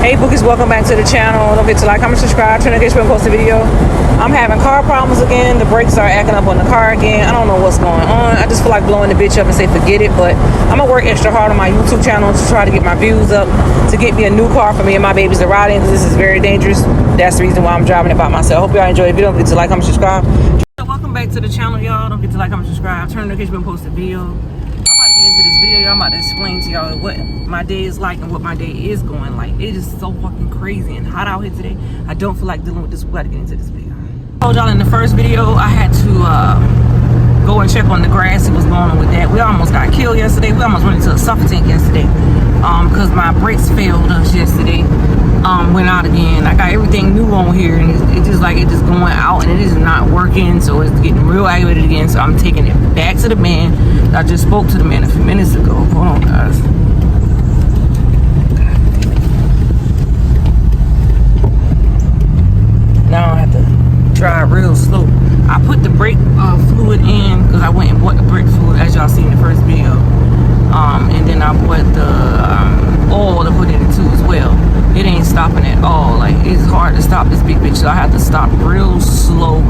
Hey Bookies, welcome back to the channel. Don't forget to like, comment, subscribe, turn on notifications, post a video. I'm having car problems again. The brakes are acting up on the car again. I don't know what's going on. I just feel like blowing the bitch up and say forget it, but I'm gonna work extra hard on my YouTube channel to try to get my views up, to get me a new car for me and my babies to ride in, because this is very dangerous. That's the reason why I'm driving it by myself. Hope y'all enjoy the video. Don't forget to like, comment, subscribe. Welcome back to the channel, y'all. Don't forget to like, comment, subscribe, turn on notifications, post a video. Into this video, y'all, I'm about to explain to y'all what my day is like and what my day is going like. It is so fucking crazy and hot out here today. I don't feel like dealing with this. We gotta get into this video. I told y'all in the first video I had to go and check on the grass, see what's going on with that. We almost got killed yesterday. We almost went into a suffer tank yesterday because my brakes failed us yesterday. Went out again. I got everything new on here and it's just like it just going out and it is not working, so it's getting real aggravated again. So I'm taking it back to the man. I just spoke to the man a few minutes ago. Hold on, guys. Now I have to drive real slow. I put the brake fluid in because I went and bought the brake fluid, as y'all seen in the first video. And then I bought the oil to put in it too as well. It ain't stopping at all. Like, it's hard to stop this big bitch, so I have to stop real slow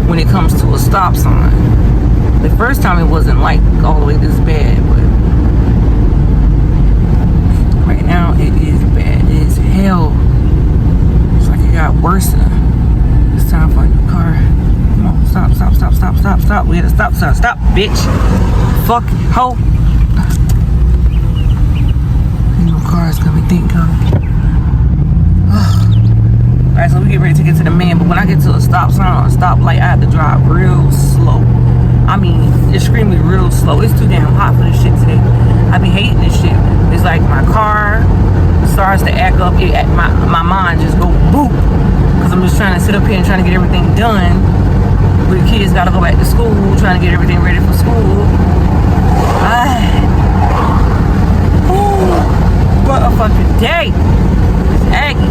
when it comes to a stop sign. The first time it wasn't like all the way this bad, but right now it is bad as hell. It's like it got worse. It's time for a new car. Come on, stop, stop, stop, stop, stop, stop. We had to stop, stop, stop, bitch. Fuck, ho. Ain't no cars coming, thank God. Alright, so we get ready to get to the man, but when I get to a stop sign or a stoplight, I have to drive real slow. I mean, extremely real slow. It's too damn hot for this shit today. I be hating this shit. It's like my car starts to act up. My mind just go boop. Because I'm just trying to sit up here and trying to get everything done. But the kids got to go back to school, trying to get everything ready for school. What a fucking day. It's aggy.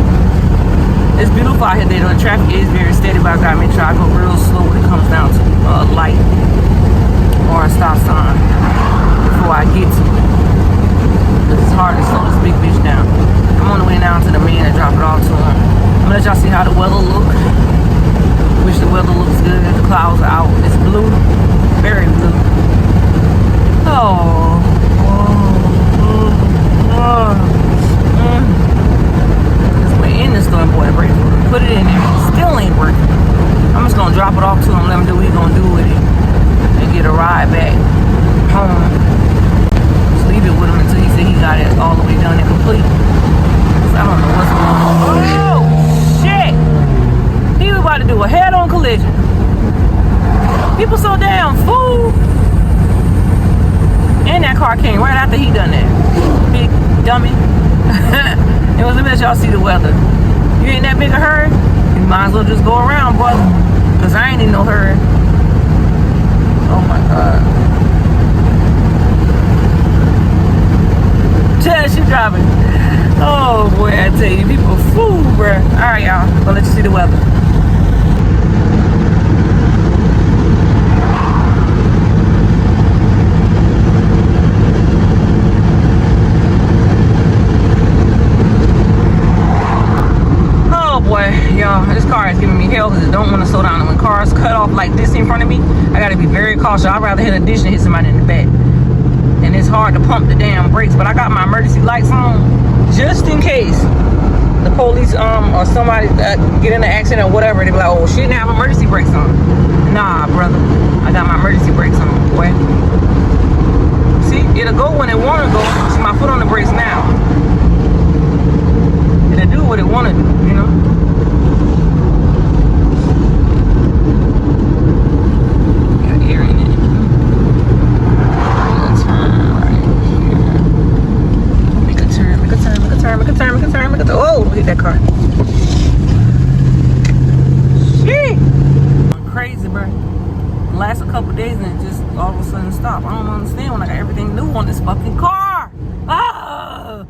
It's beautiful out here today, though. The traffic is very steady, but I gotta make sure I go real slow when it comes down to a light or a stop sign before I get to it. Because it's hard to slow this big bitch down. I'm on the way down to the man and drop it off to him. I'm gonna let y'all see how the weather look. Wish the weather looks good. The clouds are out. It's blue. Very blue. In the store and boy, break for it. Put it in there. Still ain't working. I'm just gonna drop it off to him, let him do what he's gonna do with it, and get a ride back home. Just leave it with him until he said he got it all the way done and complete. So I don't know what's going on. Oh shit! He was about to do a head-on collision. People so damn fool. And that car came right after he done that. Big dummy. It was, let me let y'all see the weather. You ain't that big a hurry, you might as well just go around, brother. Cause I ain't in no hurry. Oh my God. Yeah, she driving. Oh boy, I tell you, people fool, bruh. Alright, y'all. Gonna let you see the weather. Y'all, this car is giving me hell because it don't want to slow down. And when cars cut off like this in front of me, I got to be very cautious. I'd rather hit a ditch than hit somebody in the back. And it's hard to pump the damn brakes, but I got my emergency lights on just in case the police or somebody get in an accident or whatever. They be like, oh, she didn't have emergency brakes on. Nah, brother, I got my emergency brakes on, boy. See, it'll go when it want to go. See my foot on the brakes now. It'll do what it want to do, you know. Oh, look at that car. Shit. Crazy, bro. Last a couple days and it just all of a sudden stopped. I don't understand when I got everything new on this fucking car. Ah! I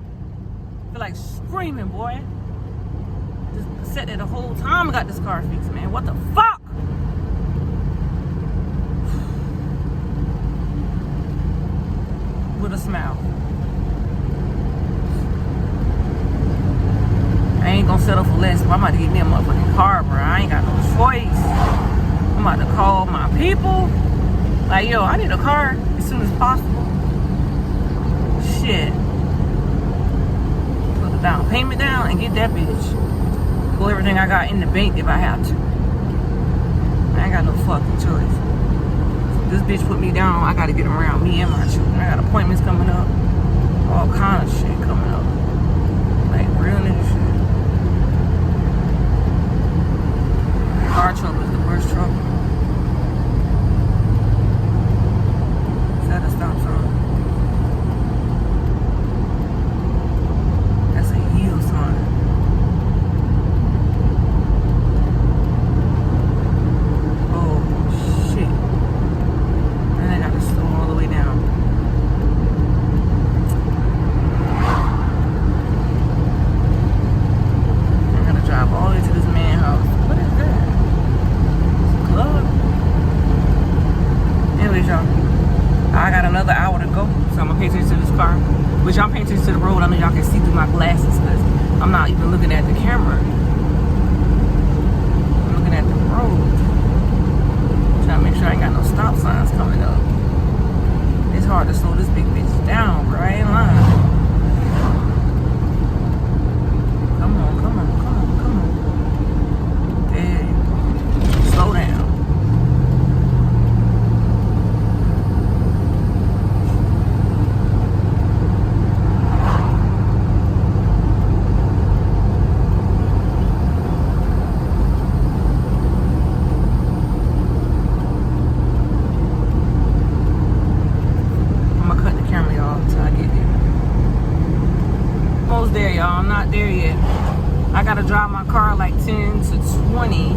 feel like screaming, boy. Just sat there the whole time I got this car fixed, man. What the fuck? With a smile. ain't gonna settle for less, but I'm about to get me a motherfucking car, bro. I ain't got no choice. I'm about to call my people. Like, yo, I need a car as soon as possible. Shit. Put the down payment down and get that bitch. Pull everything I got in the bank if I have to. I ain't got no fucking choice. This bitch put me down. I gotta get around me and my children. I got appointments coming up. All kind of shit coming up. Like real nigga shit. Car trouble is the worst trouble. Is that a stop sign? That's a yield sign. Oh shit. And I gotta slow all the way down. I gotta drive all the way to this man's house. What is that? It's a club. Anyways, y'all, I got another hour to go, so I'm gonna pay attention to this car. Which I'm paying attention to the road. I know y'all can see through my glasses because I'm not even looking at the camera. I'm looking at the road. Trying to make sure I ain't got no stop signs coming up. It's hard to slow this big bitch down, bro. I ain't lying. Come on, come on, come on, come on. There you go. Slow down. There, y'all. I'm not there yet. I gotta drive my car like 10 to 20.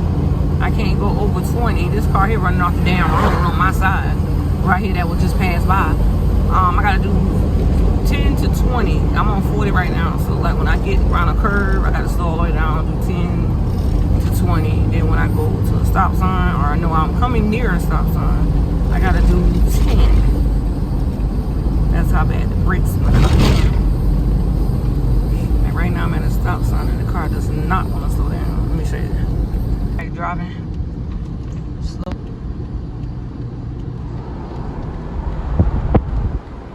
I can't go over 20. This car here running off the damn road on my side right here that will just pass by. I gotta do 10 to 20. I'm on 40 right now, so like when I get around a curve I gotta slow all the way down, do 10 to 20. Then when I go to a stop sign, or I know I'm coming near a stop sign, I gotta do 10. That's how bad the brakes when I do 10. Right now I'm at a stop sign and the car does not want to slow down. Let me show you. Like driving slow.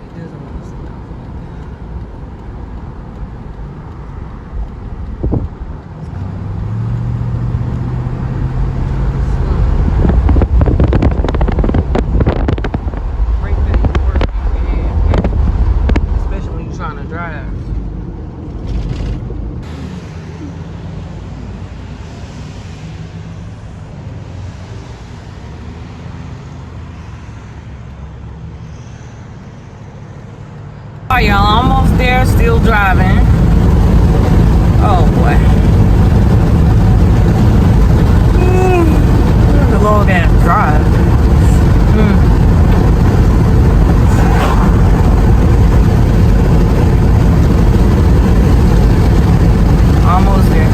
It doesn't want to slow down. Brake pedal is the worst thing you can have, especially when you're trying to drive. Alright, y'all, almost there, still driving. Oh boy. That's a long ass drive. Almost there.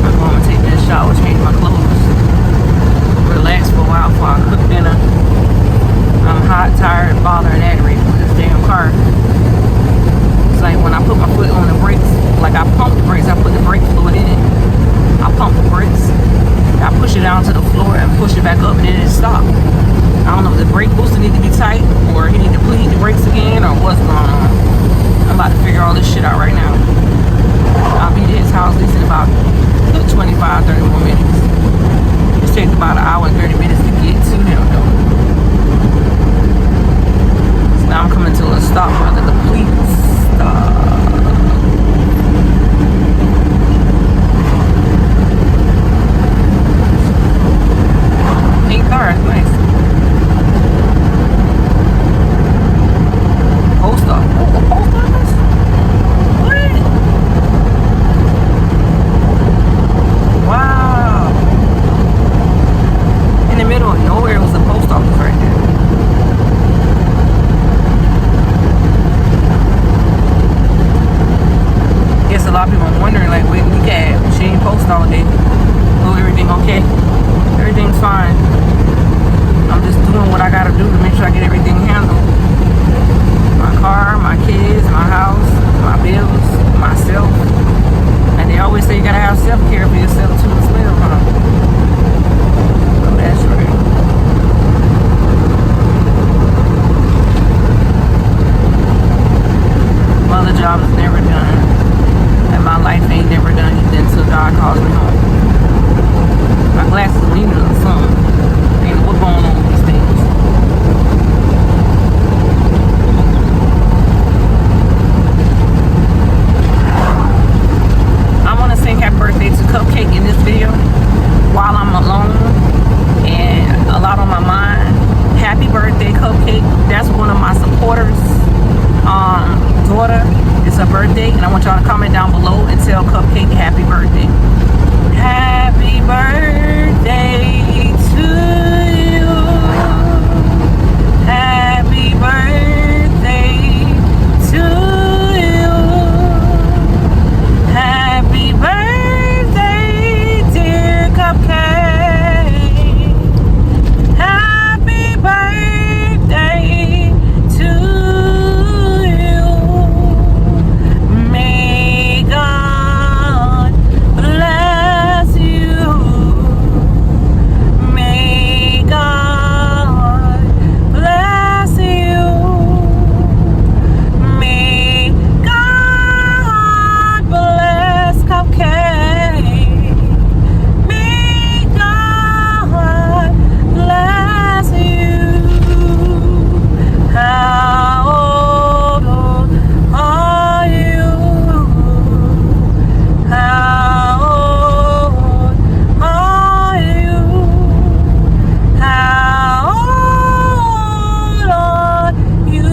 I'm gonna take that shower, change my clothes, relax for a while before I cook dinner. I'm hot, tired, bothered, and aggravated with this damn car. It's like when I put my foot on the brakes, like I pump the brakes, I put the brake fluid in it. I pump the brakes, I push it down to the floor and push it back up and then it stops. I don't know if the brake booster need to be tight or he need to bleed the brakes again or what's going on. I'm about to figure all this shit out right now. I'll be at his house at least in about 25, 30 more minutes. It's taking about an hour and 30 minutes to get to him though. Now I'm coming to a stop, rather complete stop. Neat car, it's nice. Post office. Oh, a post office? What? Wow. In the middle of nowhere was a post office right there. Guess a lot of people are wondering, like, wait, we got she ain't post all day. Oh, everything okay? Everything's fine. I'm just doing what I gotta do to make sure I get everything handled. My car, my kids, my house, my bills, myself. my life ain't never done anything until God calls me home. My glasses are leaning on something. Ain't know what's going on with these things. I want to sing happy birthday to Cupcake in this video while I'm alone and a lot on my mind. Happy birthday, Cupcake. That's one of my supporters. Daughter, it's her birthday, and I want y'all to comment down below and tell Cupcake happy birthday. Happy birthday to you. Happy birthday to you. Happy birthday, dear Cupcake. Happy birthday to you. May God bless you. May God bless you. May God bless Cupcake. May God bless you. How old are you? How old are you? How old are you?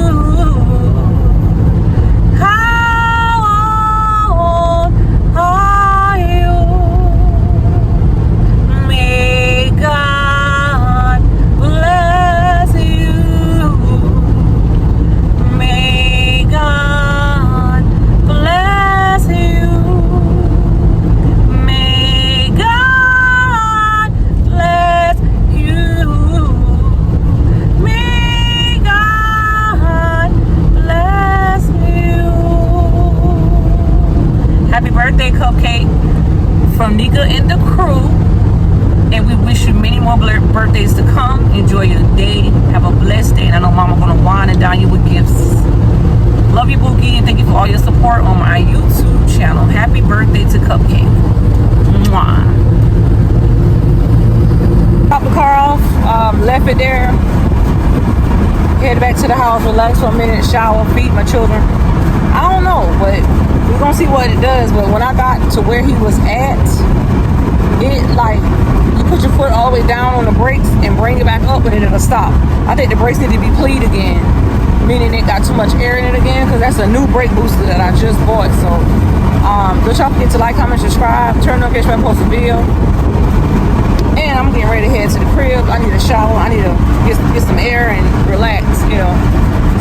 How old are you? May God bless you. May God bless you. May God bless you. May God bless you. Happy birthday, Cupcake, from Nika and the crew. And we wish you many more birthdays to come. Enjoy your day. Have a blessed day. And I know Mama gonna wine and dine you with gifts. Love you, Bookie, and thank you for all your support on my YouTube channel. Happy birthday to Cupcake. Mwah. Pop the car off. Left it there. Head back to the house. Relax for a minute. Shower. Feed my children. I don't know, but we're gonna see what it does. But when I got to where he was at, it like you put your foot all the way down on the brakes and bring it back up and it'll stop. I think the brakes need to be pleated again, meaning it got too much air in it again, because that's a new brake booster that I just bought. So don't y'all forget to like, comment, subscribe, turn on notifications when I post a video. And I'm getting ready to head to the crib. I need a shower. I need to get some air and relax, you know.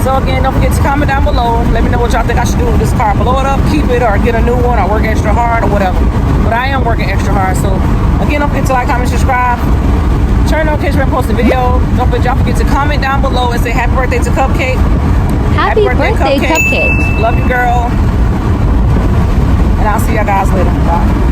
So again, don't forget to comment down below. Let me know what y'all think I should do with this car. Blow it up, keep it, or get a new one, or work extra hard, or whatever. But I am working extra hard. So again, don't forget to like, comment, subscribe. Turn on notifications when I post a video. Don't forget to comment down below and say happy birthday to Cupcake. Happy birthday, Cupcake. Love you, girl. And I'll see y'all guys later. Bye.